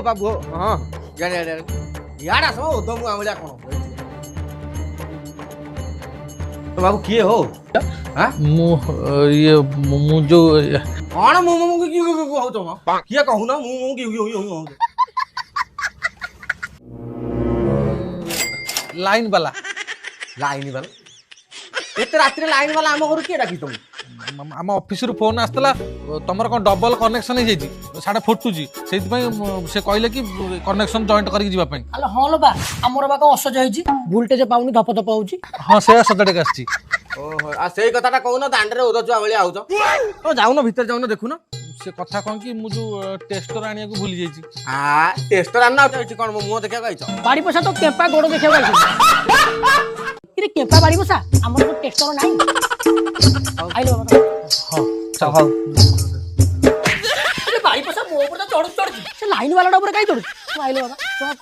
हो बाबू हो हाँ जाने यार आस ओदो मु आमलिया कौन तो बाबू किए हो हाँ ये मु जो कौन मु क्यों हो तुम किए कहू ना मु क्यों लाइन वाला लाइन वाला एते रात्रि लाइन वाला आम घर किए डाकी तुम आम ऑफिस रु फोन आसला तुमर कौन डबल कनेक्शन हो जाइए साढ़े फुटुची से कहले कि कनेक्शन जॉइंट करके जीवा पई अरे हाँ लो बा आमर बा कौन असहज होइछि वोल्टेज पाउनी धप धप होउछि हाँ से सदाटे आसी ओहो आ सेई कथाटा कहू ना दांडरे ओदो जुआ भलिया आउछ ओ जाउनो भीतर जाउनो देखुनो से कथा कौन कि मु जो टेस्टर आनिया को भूली जाइए आ टेस्टर आना आउछ कोन मो मुंह देखिया कहैछ बाड़ी पछा तो केपा गोड़ देखिया आइछि इरे केपा बाड़ी पछा आमर को टेस्टर नाही आइलो बाबा हाँ चल हां अरे बाड़ी पछा मो ऊपर चढ़ से लाइन वाला ऊपर काई चढ़ आइलो बाबा